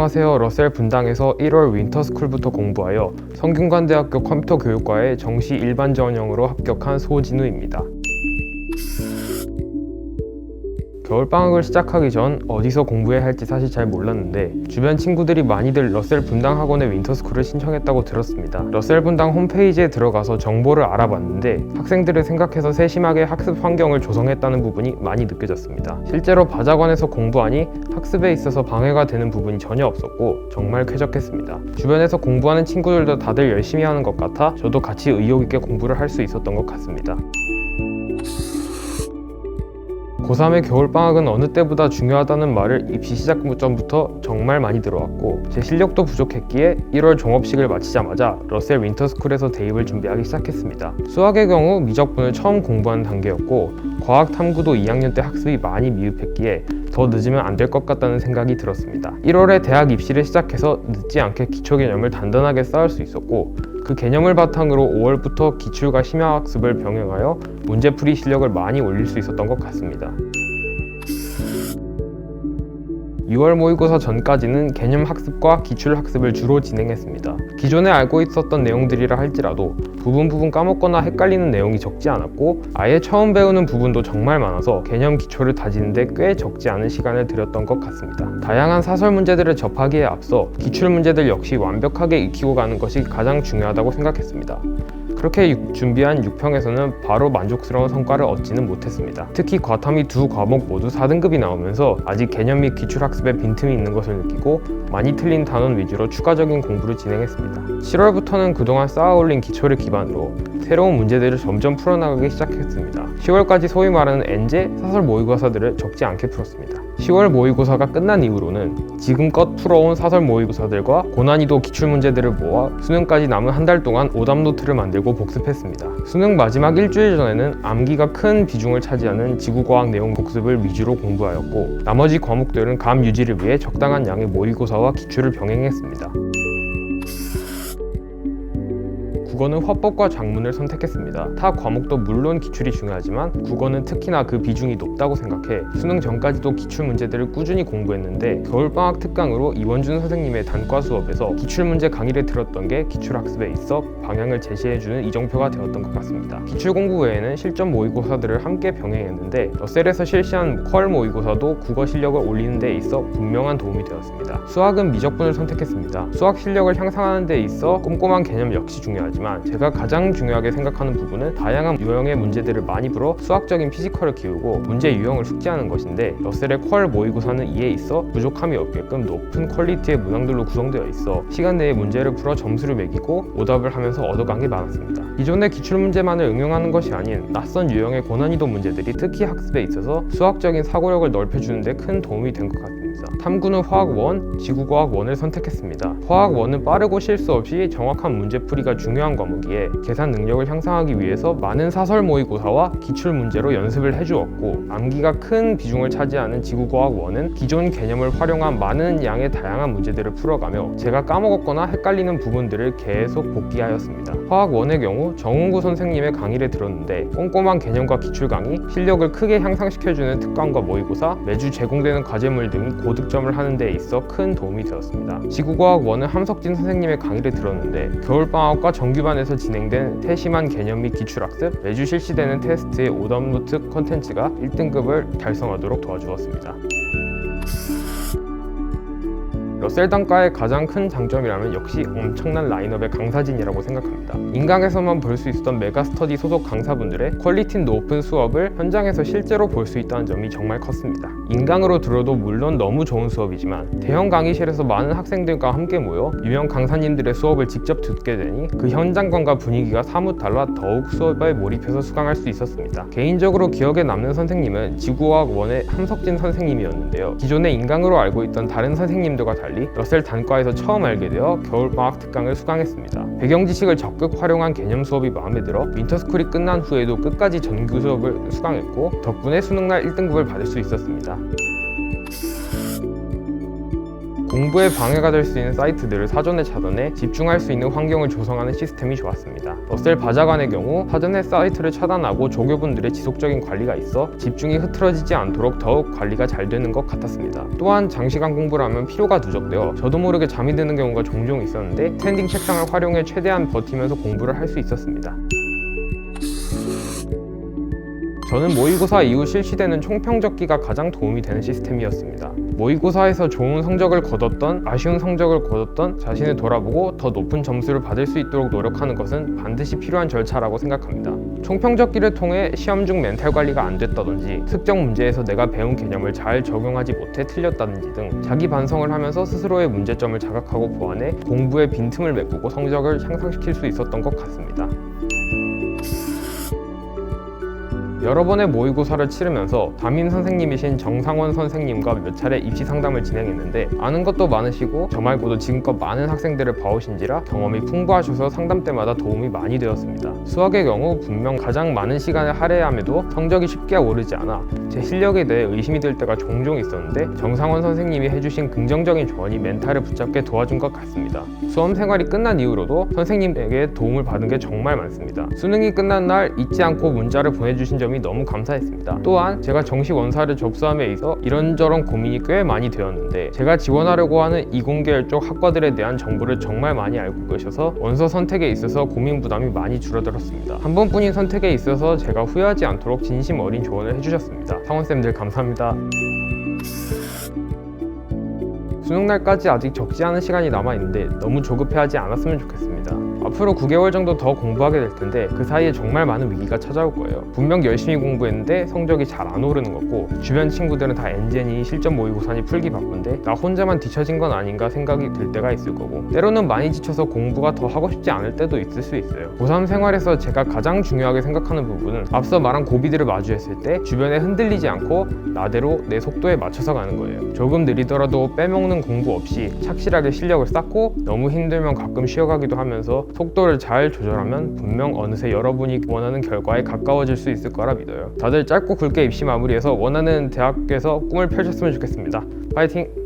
안녕하세요. 러셀 분당에서 1월 윈터스쿨부터 공부하여 성균관대학교 컴퓨터교육과에 정시 일반 전형으로 합격한 소진우입니다. 겨울방학을 시작하기 전 어디서 공부해야 할지 사실 잘 몰랐는데 주변 친구들이 많이들 러셀 분당 학원에 윈터스쿨을 신청했다고 들었습니다. 러셀 분당 홈페이지에 들어가서 정보를 알아봤는데 학생들을 생각해서 세심하게 학습 환경을 조성했다는 부분이 많이 느껴졌습니다. 실제로 바자관에서 공부하니 학습에 있어서 방해가 되는 부분이 전혀 없었고 정말 쾌적했습니다. 주변에서 공부하는 친구들도 다들 열심히 하는 것 같아 저도 같이 의욕 있게 공부를 할 수 있었던 것 같습니다. 고3의 겨울방학은 어느 때보다 중요하다는 말을 입시 시작 전부터 정말 많이 들어왔고 제 실력도 부족했기에 1월 종업식을 마치자마자 러셀 윈터스쿨에서 대입을 준비하기 시작했습니다. 수학의 경우 미적분을 처음 공부하는 단계였고 과학 탐구도 2학년 때 학습이 많이 미흡했기에 더 늦으면 안 될 것 같다는 생각이 들었습니다. 1월에 대학 입시를 시작해서 늦지 않게 기초 개념을 단단하게 쌓을 수 있었고 그 개념을 바탕으로 5월부터 기출과 심야학습을 병행하여 문제풀이 실력을 많이 올릴 수 있었던 것 같습니다. 6월 모의고사 전까지는 개념 학습과 기출 학습을 주로 진행했습니다. 기존에 알고 있었던 내용들이라 할지라도 부분 까먹거나 헷갈리는 내용이 적지 않았고 아예 처음 배우는 부분도 정말 많아서 개념 기초를 다지는데 꽤 적지 않은 시간을 들였던 것 같습니다. 다양한 사설 문제들을 접하기에 앞서 기출 문제들 역시 완벽하게 익히고 가는 것이 가장 중요하다고 생각했습니다. 그렇게 준비한 6평에서는 바로 만족스러운 성과를 얻지는 못했습니다. 특히 과탐이 두 과목 모두 4등급이 나오면서 아직 개념 및 기출학습에 빈틈이 있는 것을 느끼고 많이 틀린 단원 위주로 추가적인 공부를 진행했습니다. 7월부터는 그동안 쌓아올린 기초를 기반으로 새로운 문제들을 점점 풀어나가기 시작했습니다. 10월까지 소위 말하는 N제 사설 모의고사들을 적지 않게 풀었습니다. 10월 모의고사가 끝난 이후로는 지금껏 풀어온 사설 모의고사들과 고난이도 기출문제들을 모아 수능까지 남은 한 달 동안 오답노트를 만들고 복습했습니다. 수능 마지막 일주일 전에는 암기가 큰 비중을 차지하는 지구과학 내용 복습을 위주로 공부하였고 나머지 과목들은 감 유지를 위해 적당한 양의 모의고사와 기출을 병행했습니다. 국어는 화법과 작문을 선택했습니다. 타 과목도 물론 기출이 중요하지만 국어는 특히나 그 비중이 높다고 생각해 수능 전까지도 기출 문제들을 꾸준히 공부했는데 겨울방학 특강으로 이원준 선생님의 단과 수업에서 기출 문제 강의를 들었던 게 기출학습에 있어 방향을 제시해주는 이정표가 되었던 것 같습니다. 기출 공부 외에는 실전 모의고사들을 함께 병행했는데 러셀에서 실시한 퀄 모의고사도 국어 실력을 올리는 데 있어 분명한 도움이 되었습니다. 수학은 미적분을 선택했습니다. 수학 실력을 향상하는 데 있어 꼼꼼한 개념 역시 중요하지만 제가 가장 중요하게 생각하는 부분은 다양한 유형의 문제들을 많이 풀어 수학적인 피지컬을 키우고 문제 유형을 숙지하는 것인데 러셀의 퀄 모의고사는 이에 있어 부족함이 없게끔 높은 퀄리티의 문항들로 구성되어 있어 시간 내에 문제를 풀어 점수를 매기고 오답을 하면서 얻어간 게 많았습니다. 기존의 기출문제만을 응용하는 것이 아닌 낯선 유형의 고난이도 문제들이 특히 학습에 있어서 수학적인 사고력을 넓혀주는 데 큰 도움이 된 것 같습니다. 탐구는 화학 1, 지구과학 1을 선택했습니다. 화학 1은 빠르고 실수 없이 정확한 문제풀이가 중요한 과목이에 계산 능력을 향상하기 위해서 많은 사설 모의고사와 기출 문제로 연습을 해주었고 암기가 큰 비중을 차지하는 지구과학 1은 기존 개념을 활용한 많은 양의 다양한 문제들을 풀어가며 제가 까먹었거나 헷갈리는 부분들을 계속 복기하였습니다. 화학 1의 경우 정은구 선생님의 강의를 들었는데 꼼꼼한 개념과 기출 강의, 실력을 크게 향상시켜주는 특강과 모의고사, 매주 제공되는 과제물 등이 고득점을 하는 데 있어 큰 도움이 되었습니다. 지구과학 1은 함석진 선생님의 강의를 들었는데 겨울방학과 정규반에서 진행된 세심한 개념 및 기출학습, 매주 실시되는 테스트의 오답노트 콘텐츠가 1등급을 달성하도록 도와주었습니다. 러셀 단과의 가장 큰 장점이라면 역시 엄청난 라인업의 강사진이라고 생각합니다. 인강에서만 볼 수 있었던 메가스터디 소속 강사분들의 퀄리티 높은 수업을 현장에서 실제로 볼 수 있다는 점이 정말 컸습니다. 인강으로 들어도 물론 너무 좋은 수업이지만 대형 강의실에서 많은 학생들과 함께 모여 유명 강사님들의 수업을 직접 듣게 되니 그 현장감과 분위기가 사뭇 달라 더욱 수업에 몰입해서 수강할 수 있었습니다. 개인적으로 기억에 남는 선생님은 지구과학 1의 함석진 선생님이었는데요. 기존에 인강으로 알고 있던 다른 선생님들과 달리 러셀 단과에서 처음 알게 되어 겨울방학 특강을 수강했습니다. 배경 지식을 적극 활용한 개념 수업이 마음에 들어 윈터스쿨이 끝난 후에도 끝까지 전교 수업을 수강했고 덕분에 수능날 1등급을 받을 수 있었습니다. 공부에 방해가 될 수 있는 사이트들을 사전에 차단해 집중할 수 있는 환경을 조성하는 시스템이 좋았습니다. 러셀 바자간의 경우 사전에 사이트를 차단하고 조교분들의 지속적인 관리가 있어 집중이 흐트러지지 않도록 더욱 관리가 잘 되는 것 같았습니다. 또한 장시간 공부를 하면 피로가 누적되어 저도 모르게 잠이 드는 경우가 종종 있었는데 스탠딩 책상을 활용해 최대한 버티면서 공부를 할 수 있었습니다. 저는 모의고사 이후 실시되는 총평적기가 가장 도움이 되는 시스템이었습니다. 모의고사에서 좋은 성적을 거뒀던, 아쉬운 성적을 거뒀던 자신을 돌아보고 더 높은 점수를 받을 수 있도록 노력하는 것은 반드시 필요한 절차라고 생각합니다. 총평적기를 통해 시험 중 멘탈 관리가 안 됐다든지 특정 문제에서 내가 배운 개념을 잘 적용하지 못해 틀렸다든지 등 자기 반성을 하면서 스스로의 문제점을 자각하고 보완해 공부의 빈틈을 메꾸고 성적을 향상시킬 수 있었던 것 같습니다. 여러 번의 모의고사를 치르면서 담임 선생님이신 정상원 선생님과 몇 차례 입시 상담을 진행했는데 아는 것도 많으시고 저 말고도 지금껏 많은 학생들을 봐오신지라 경험이 풍부하셔서 상담 때마다 도움이 많이 되었습니다. 수학의 경우 분명 가장 많은 시간을 할애함에도 성적이 쉽게 오르지 않아 제 실력에 대해 의심이 들 때가 종종 있었는데 정상원 선생님이 해주신 긍정적인 조언이 멘탈을 붙잡게 도와준 것 같습니다. 수험 생활이 끝난 이후로도 선생님에게 도움을 받은 게 정말 많습니다. 수능이 끝난 날 잊지 않고 문자를 보내주신 점이 너무 감사했습니다. 또한 제가 정시 원사를 접수함에 있어 이런저런 고민이 꽤 많이 되었는데 제가 지원하려고 하는 이공계열 쪽 학과들에 대한 정보를 정말 많이 알고 계셔서 원서 선택에 있어서 고민 부담이 많이 줄어들었습니다. 한 번뿐인 선택에 있어서 제가 후회하지 않도록 진심 어린 조언을 해주셨습니다. 상원쌤들 감사합니다. 수능날까지 아직 적지 않은 시간이 남아있는데 너무 조급해하지 않았으면 좋겠습니다. 앞으로 9개월 정도 더 공부하게 될 텐데 그 사이에 정말 많은 위기가 찾아올 거예요. 분명 열심히 공부했는데 성적이 잘 안 오르는 거고 주변 친구들은 다 엔제니 실전 모의고사니 풀기 바쁜데 나 혼자만 뒤처진 건 아닌가 생각이 들 때가 있을 거고 때로는 많이 지쳐서 공부가 더 하고 싶지 않을 때도 있을 수 있어요. 고3 생활에서 제가 가장 중요하게 생각하는 부분은 앞서 말한 고비들을 마주했을 때 주변에 흔들리지 않고 나대로 내 속도에 맞춰서 가는 거예요. 조금 느리더라도 빼먹는 공부 없이 착실하게 실력을 쌓고 너무 힘들면 가끔 쉬어가기도 하면서 속도를 잘 조절하면 분명 어느새 여러분이 원하는 결과에 가까워질 수 있을 거라 믿어요. 다들 짧고 굵게 입시 마무리해서 원하는 대학에서 꿈을 펼쳤으면 좋겠습니다. 파이팅!